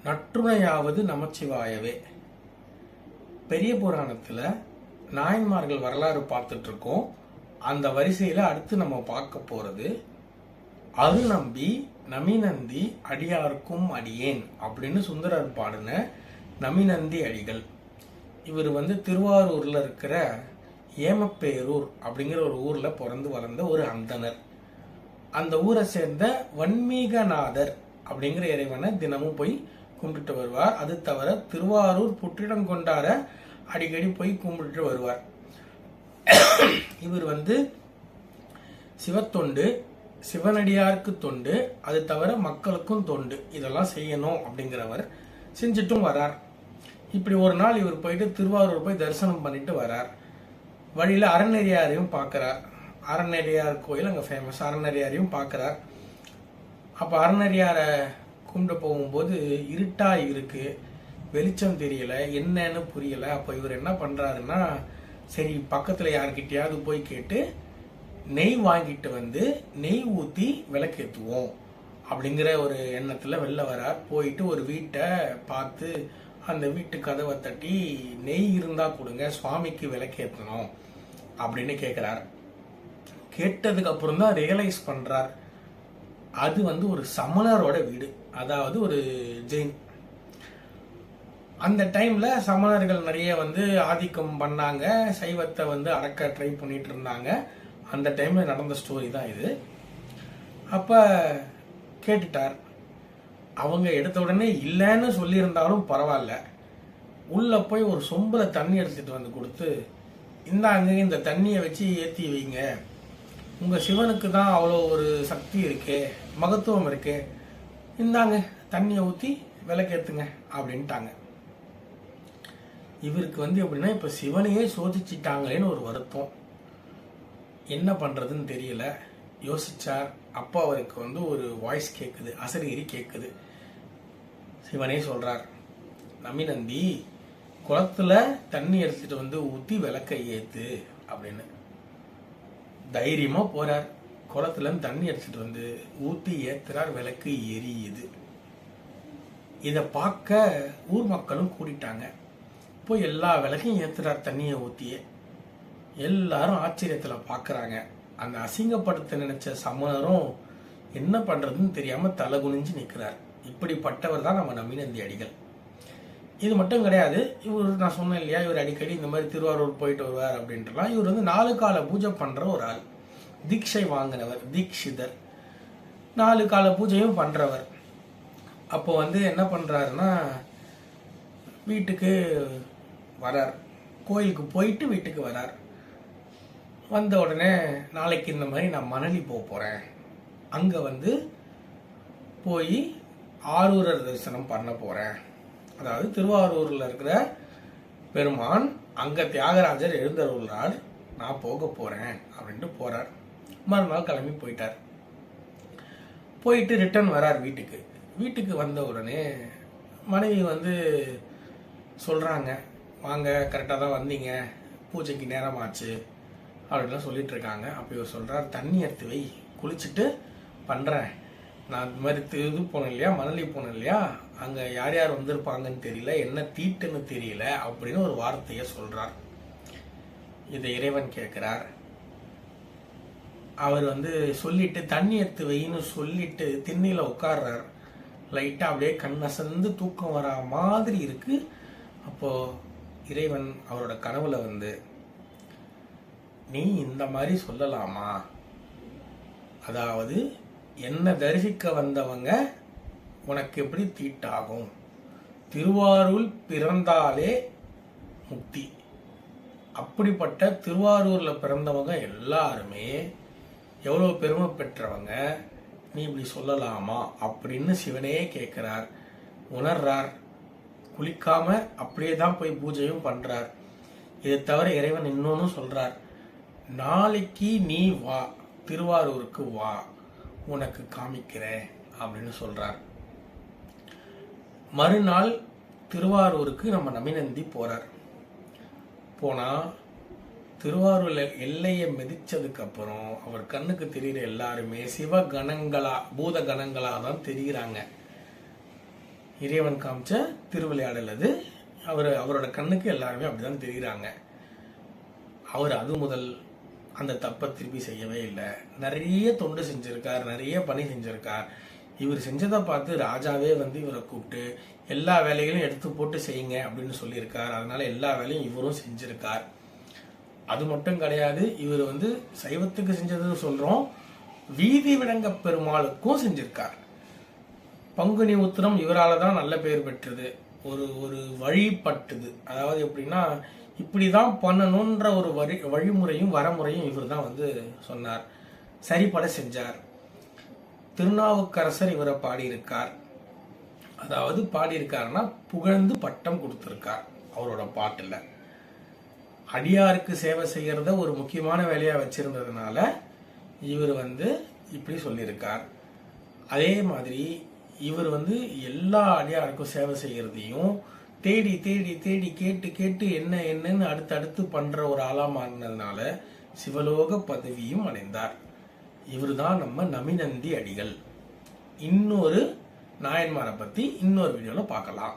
நற்றுணையாவது நமச்சிவாயவே. பெரிய புராணத்துல நாயன்மார்கள் வரலாறு பார்த்துட்டு இருக்கோம். அந்த வரிசையில அடுத்து நம்ம பார்க்க போறது அருள் நம்பி நமிநந்தி அடியாருக்கும் அடியேன் அப்படின்னு சுந்தரர் பாடின நமிநந்தி அடிகள். இவர் திருவாரூர்ல இருக்கிற ஏமப்பேரூர் அப்படிங்கிற ஒரு ஊர்ல பிறந்து வளர்ந்த ஒரு அந்தனர். அந்த ஊரை சேர்ந்த வன்மீகநாதர் அப்படிங்கிற இறைவனை தினமும் போய் கும்பிட்டு வருவார். அது தவிர திருவாரூர் புற்றிடங்கொண்டார அடிக்கடி போய் கும்பிட்டு வருவார். இவர் சிவத்தொண்டு, சிவனடியாருக்கு தொண்டு, அது தவிர மக்களுக்கும் தொண்டு, இதெல்லாம் செய்யணும் அப்படிங்கிறவர் செஞ்சுட்டும் வரார். இப்படி ஒரு நாள் இவர் போயிட்டு திருவாரூர் போய் தரிசனம் பண்ணிட்டு வரார். வழியில அறநெறியாரையும் பார்க்கிறார். அறநெறியார் கோயில் அங்க ஃபேமஸ். அறநெறியாரையும் பார்க்கிறார். அப்ப அறநெறியாரை கும்பிட்டு போகும்போது இருட்டா இருக்கு, வெளிச்சம் தெரியல, என்னன்னு புரியல. அப்ப இவர் என்ன பண்றாருன்னா, சரி பக்கத்துல யார்கிட்டயாவது போய் கேட்டு நெய் வாங்கிட்டு நெய் ஊத்தி விளக்கேற்றுவோம் அப்படிங்கிற ஒரு எண்ணத்துல வெளில வரார். போயிட்டு ஒரு வீட்டை பார்த்து அந்த வீட்டு கதவை தட்டி நெய் இருந்தா கொடுங்க, சுவாமிக்கு விளக்கேற்றணும் அப்படின்னு கேட்கிறார். கேட்டதுக்கு அப்புறம் தான் ரியலைஸ் பண்றார், அது ஒரு சமணரோட வீடு, அதாவது ஒரு ஜெயின். அந்த டைம்ல சமணர்கள் நிறைய ஆதிக்கம் பண்ணாங்க, சைவத்தை அடக்க ட்ரை பண்ணிட்டு இருந்தாங்க. அந்த டைம்ல நடந்த ஸ்டோரி தான் இது. அப்ப கேட்டுட்டார். அவங்க எடுத்த உடனே இல்லைன்னு சொல்லியிருந்தாலும் பரவாயில்ல, உள்ள போய் ஒரு சொம்புல தண்ணி எடுத்துட்டு கொடுத்து, இந்தாங்க இந்த தண்ணியை வச்சு ஏத்தி வைங்க, உங்க சிவனுக்கு தான் அவ்வளோ ஒரு சக்தி இருக்கு, மகத்துவம் இருக்கு, இந்தாங்க தண்ணியை ஊத்தி விளக்கேத்துங்க அப்படின்ட்டாங்க. இவருக்கு எப்படின்னா, இப்ப சிவனையே சோதிச்சிட்டாங்களேன்னு ஒரு வருத்தம். என்ன பண்றதுன்னு தெரியல. யோசிச்சார். அப்போ அவருக்கு ஒரு வாய்ஸ் கேட்குது, அசரீரி கேட்குது. சிவனே சொல்றார், நமிநந்தி குளத்துல தண்ணி எடுத்துட்டு ஊத்தி விளக்க ஏத்து அப்படின்னு. தைரியமா போறார். குளத்துல தண்ணி எடுத்துட்டு ஊத்தி ஏத்துறார். விளக்கு எரியுது. இத பார்க்க ஊர் மக்களும் கூடிட்டாங்க. போய் எல்லா விளக்கையும் ஏத்துறார் தண்ணியை ஊத்தியே. எல்லாரும் ஆச்சரியத்துல பாக்குறாங்க. அந்த அசிங்கப்படுத்த நினைச்ச சமணரும் என்ன பண்றதுன்னு தெரியாம தலை குனிஞ்சு நிக்கிறார். இப்படிப்பட்டவர் தான் நம்ம நமிநந்தி அடிகள். இது மட்டும் கிடையாது, இவர் நான் சொன்னேன் இல்லையா, இவர் அடிக்கடி இந்த மாதிரி திருவாரூர் போயிட்டு வருவார் அப்படின்ட்டுலாம். இவர் 4 கால பூஜை பண்ற ஒரு ஆள், தீட்சை வாங்கினவர், தீட்சிதர். 4 கால பூஜையும் பண்றவர். அப்போ என்ன பண்றாருன்னா, வீட்டுக்கு வரார். கோயிலுக்கு போயிட்டு வீட்டுக்கு வரார். வந்த உடனே, நாளைக்கு இந்த மாதிரி நான் மணலி போறேன், அங்க போய் ஆரூரர் தரிசனம் பண்ண போறேன், அதாவது திருவாரூர்ல இருக்கிற பெருமான் அங்க தியாகராஜர் எழுந்தருள்றார், நான் போக போறேன் அப்படின்ட்டு போறார். மறுநாள் கிளம்பி போயிட்டார். போயிட்டு ரிட்டர்ன் வரார் வீட்டுக்கு. வீட்டுக்கு வந்த உடனே மனைவி சொல்றாங்க, வாங்க கரெக்டாக தான் வந்தீங்க, பூஜைக்கு நேரமாச்சு அப்படின்லாம் சொல்லிட்டு இருக்காங்க. அப்போ இவர் சொல்றார், தண்ணி எடுத்து வை, குளிச்சுட்டு பண்றேன். நான் இந்த மாதிரி இது போனேன் இல்லையா, மணலி போனேன் இல்லையா, அங்க யார் யார் வந்திருப்பாங்கன்னு தெரியல, என்ன தீட்டுன்னு தெரியல அப்படின்னு ஒரு வார்த்தைய சொல்றார். இதை இறைவன் கேட்கிறார். அவர் சொல்லிட்டு தண்ணி எடுத்து வைன்னு சொல்லிட்டு திண்ணில உட்கார்றார். லைட்டா அப்படியே கண்ணசந்து தூக்கம் வரா மாதிரி இருக்கு. அப்போ இறைவன் அவரோட கனவுல நீ இந்த மாதிரி சொல்லலாமா, அதாவது என்ன தரிசிக்க வந்தவங்க உனக்கு எப்படி தீட்டாகும், திருவாரூர் பிறந்தாலே முக்தி, அப்படிப்பட்ட திருவாரூர்ல பிறந்தவங்க எல்லாருமே எவ்வளவு பெருமை பெற்றவங்க, நீ இப்படி சொல்லலாமா அப்படின்னு சிவனே கேட்கிறார். உணர்றார். குளிக்காம அப்படியே தான் போய் பூஜையும் பண்றார். இதை தவிர இறைவன் இன்னொன்னு சொல்றார், நாளைக்கு நீ வா, திருவாரூருக்கு வா, உனக்கு காமிக்கிறேன் அப்படின்னு சொல்றார். மறுநாள் திருவாரூருக்கு நம்ம நமிநந்தி போறார். போனா திருவாரூர்ல எல்லையை மிதிச்சதுக்கு அப்புறம் அவர் கண்ணுக்கு தெரிகிற எல்லாருமே சிவ கணங்களா, பூத கணங்களா தான் தெரிகிறாங்க. இறைவன் காமிச்ச திருவிளையாடல் அது. அவரோட கண்ணுக்கு எல்லாருமே அப்படிதான் தெரியுறாங்க. அவர் அது முதல் அந்த தப்பை திருப்பி செய்யவே இல்லை. நிறைய தொண்டு செஞ்சிருக்கார், நிறைய பணி செஞ்சிருக்கார். இவர் செஞ்சதை பார்த்து ராஜாவே வந்து இவரை கூப்பிட்டு எல்லா வேலைகளையும் எடுத்து போட்டு செய்யுங்க அப்படின்னு சொல்லியிருக்கார். அதனால எல்லா வேலையும் இவரும் செஞ்சிருக்கார். அது மட்டும் கிடையாது, இவர் வந்து சைவத்துக்கு செஞ்சது சொல்றோம், வீதி விடங்க பெருமாளுக்கும் செஞ்சிருக்கார். பங்குனி உத்திரம் இவரால தான் நல்ல பேர் பெற்றது, ஒரு வழிபட்டுது. அதாவது எப்படின்னா இப்படிதான் பண்ணணும்ன்ற ஒரு வழிமுறையும் வரமுறையும் இவர் தான் வந்து சொன்னார், சரிபட செஞ்சார். திருநாவுக்கரசர் இவரை பாடியிருக்கார். அதாவது பாடியிருக்காருன்னா புகழ்ந்து பட்டம் கொடுத்திருக்கார் அவரோட பாட்டுல. அடியாருக்கு சேவை செய்யறத ஒரு முக்கியமான வேலையா வச்சிருந்ததுனால இவர் வந்து இப்படி சொல்லியிருக்கார். அதே மாதிரி இவர் வந்து எல்லா அடியாருக்கும் சேவை செய்யறதையும் தேடி தேடி தேடி கேட்டு கேட்டு என்னன்னு அடுத்தடுத்து பண்ற ஒரு ஆளா மாறினதுனால சிவலோக பதவியும் அடைந்தார். இவர் தான் நம்ம நமிநந்தி அடிகள். இன்னொரு நாயன்மாரை பத்தி இன்னொரு வீடியோல பார்க்கலாம்.